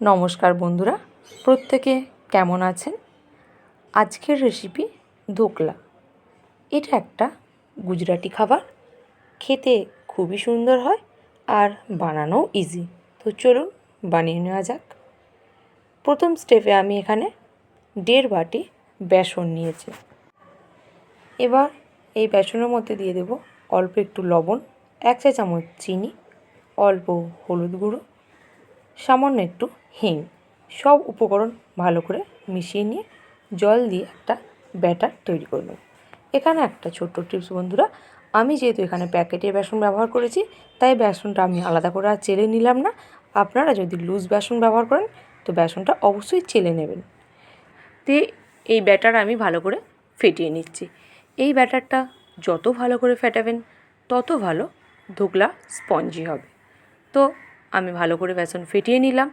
নমস্কার বন্ধুরা, প্রত্যেকে কেমন আছেন? আজকের রেসিপি ধোকলা। এটা একটা গুজরাটি খাবার, খেতে খুবই সুন্দর হয় আর বানানোও ইজি। তো চলুন বানিয়ে নেওয়া যাক। প্রথম স্টেপে আমি এখানে 1.5 বাটি বেসন নিয়েছি। এবার এই বেসনের মধ্যে দিয়ে দেব অল্প একটু লবণ, 1 চা চামচ চিনি, অল্প হলুদ গুঁড়ো, সামান্য একটু হিং। সব উপকরণ ভালো করে মিশিয়ে নিয়ে জল দিয়ে একটা ব্যাটার তৈরি করে নেব। এখানে একটা ছোট্ট টিপস বন্ধুরা, আমি যেহেতু এখানে প্যাকেটের বেসন ব্যবহার করেছি তাই বেসনটা আমি আলাদা করে আর চেলে নিলাম না। আপনারা যদি লুজ বেসন ব্যবহার করেন তো বেসনটা অবশ্যই চেলে নেবেন। দিয়ে এই ব্যাটার আমি ভালো করে ফেটিয়ে নিচ্ছি। এই ব্যাটারটা যত ভালো করে ফেটাবেন তত ভালো ধোকলা স্পঞ্জি হবে। তো আমি ভালো করে বেসন ফেটিয়ে নিলাম।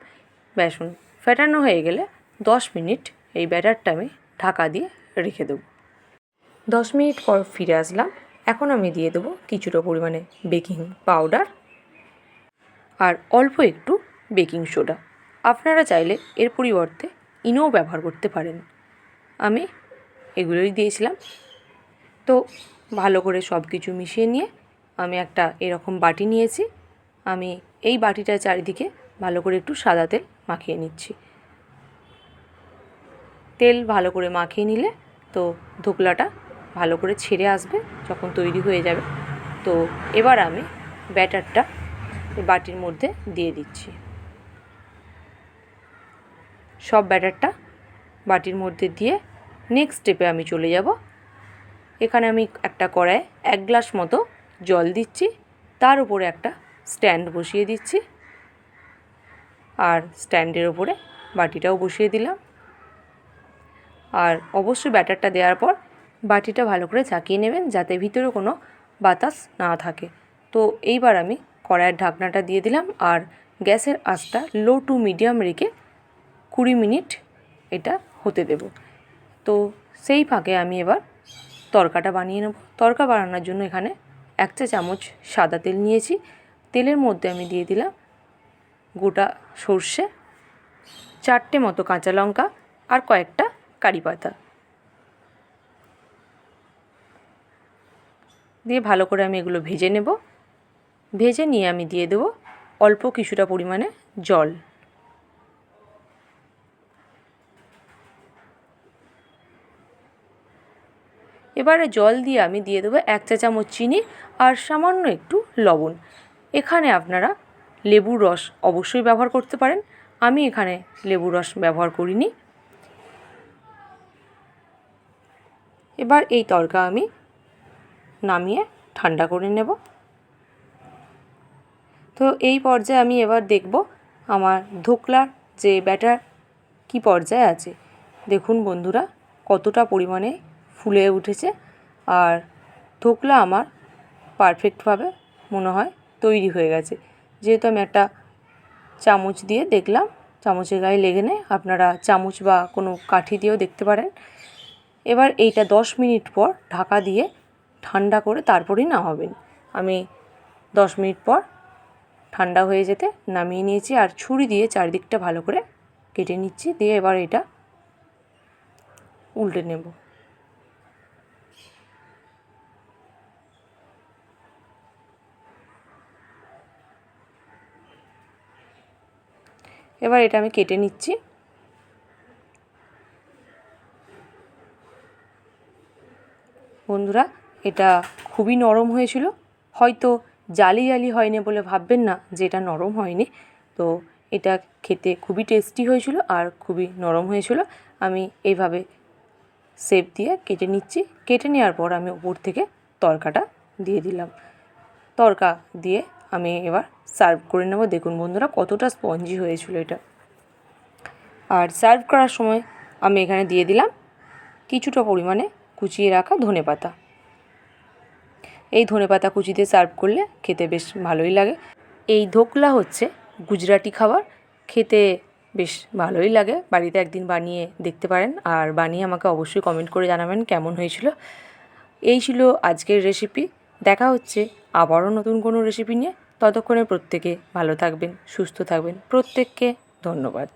বেসন ফেটানো হয়ে গেলে 10 মিনিট এই ব্যাটারটা আমি ঢাকা দিয়ে রেখে দেবো। 10 মিনিট পর ফিরে আসলাম। এখন আমি দিয়ে দেবো কিছুটা পরিমাণে বেকিং পাউডার আর অল্প একটু বেকিং সোডা। আপনারা চাইলে এর পরিবর্তে ইনোও ব্যবহার করতে পারেন। আমি এগুলোই দিয়েছিলাম। তো ভালো করে সব কিছু মিশিয়ে নিয়ে আমি একটা এরকম বাটি নিয়েছি। আমি এই বাটিটার চারিদিকে ভালো করে একটু সাদা তেল মাখিয়ে নিচ্ছি। তেল ভালো করে মাখিয়ে নিলে তো ধোকলাটা ভালো করে ছেড়ে আসবে যখন তৈরি হয়ে যাবে। তো এবার আমি ব্যাটারটা বাটির মধ্যে দিয়ে দিচ্ছি। সব ব্যাটারটা বাটির মধ্যে দিয়ে নেক্সট স্টেপে আমি চলে যাব। এখানে আমি একটা কড়াইয়ে 1 গ্লাস মতো জল দিচ্ছি, তার উপরে একটা স্ট্যান্ড বসিয়ে দিচ্ছি আর স্ট্যান্ডের ওপরে বাটিটাও বসিয়ে দিলাম। আর অবশ্যই ব্যাটারটা দেওয়ার পর বাটিটা ভালো করে ঝাঁকিয়ে নেবেন যাতে ভিতরে কোনো বাতাস না থাকে। তো এইবার আমি কড়াইয়ের ঢাকনাটা দিয়ে দিলাম আর গ্যাসের আঁচটা লো টু মিডিয়াম রেখে 20 মিনিট এটা হতে দেব। তো সেই ফাঁকে আমি এবার তড়কাটা বানিয়ে নেব। তড়কা বানানোর জন্য এখানে 1 চা চামচ সাদা তেল নিয়েছি। তেলের মধ্যে আমি দিয়ে দিলাম গোটা সর্ষে, 4টে মতো কাঁচা লঙ্কা আর কয়েকটা কারি পাতা দিয়ে ভালো করে আমি এগুলো ভেজে নেব। ভেজে নিয়ে আমি দিয়ে দেব অল্প কিছুটা পরিমাণে জল। এবারে জল দিয়ে আমি দিয়ে দেবো 1 চা চামচ চিনি আর সামান্য একটু লবণ। এখানে আপনারা লেবুর রস অবশ্যই ব্যবহার করতে পারেন, আমি এখানে লেবুর রস ব্যবহার করিনি। এবার এই তড়কা আমি নামিয়ে ঠান্ডা করে নেব। তো এই পর্যায়ে আমি এবার দেখব আমার ধোকলার যে ব্যাটার কি পর্যায়ে আছে। দেখুন বন্ধুরা কতটা পরিমাণে ফুলে উঠেছে আর ধোকলা আমার পারফেক্টভাবে মনে হয় তৈরি হয়ে গেছে। যেহেতু আমি একটা চামচ দিয়ে দেখলাম, চামচের গায়ে লেগে নেই, আপনারা চামচ বা কোনো কাঠি দিয়েও দেখতে পারেন। এবার এইটা 10 মিনিট পর ঢাকা দিয়ে ঠান্ডা করে তারপরেই নামাবেন। আমি 10 মিনিট পর ঠান্ডা হয়ে যেতে নামিয়ে নিয়েছি আর ছুরি দিয়ে চারিদিকটা ভালো করে কেটে নিচ্ছি। দিয়ে এবার এটা উল্টে নেব। এবার এটা আমি কেটে নিচ্ছি। বন্ধুরা এটা খুবই নরম হয়েছিল, হয়তো জালি জালি হয়নি বলে ভাববেন না যে এটা নরম হয়নি। তো এটা খেতে খুবই টেস্টি হয়েছিল আর খুবই নরম হয়েছিল। আমি এইভাবে শেপ দিয়ে কেটে নিচ্ছি। কেটে নেওয়ার পর আমি উপর থেকে তড়কাটা দিয়ে দিলাম। তড়কা দিয়ে আমি এবার সার্ভ করে নেব। দেখুন বন্ধুরা কতটা স্পঞ্জি হয়েছিল এটা। আর সার্ভ করার সময় আমি এখানে দিয়ে দিলাম কিছুটা পরিমাণে কুচিয়ে রাখা ধনেপাতা। এই ধনেপাতা কুচি দিয়ে সার্ভ করলে খেতে বেশ ভালোই লাগে। এই ধোকলা হচ্ছে গুজরাটি খাবার, খেতে বেশ ভালোই লাগে। বাড়িতে একদিন বানিয়ে দেখতে পারেন আর বানিয়ে আমাকে অবশ্যই কমেন্ট করে জানাবেন কেমন হয়েছিল। এই ছিল আজকের রেসিপি। দেখা হচ্ছে আবারও নতুন কোনো রেসিপি নিয়ে। ততক্ষণে প্রত্যেকে ভালো থাকবেন, সুস্থ থাকবেন। প্রত্যেককে ধন্যবাদ।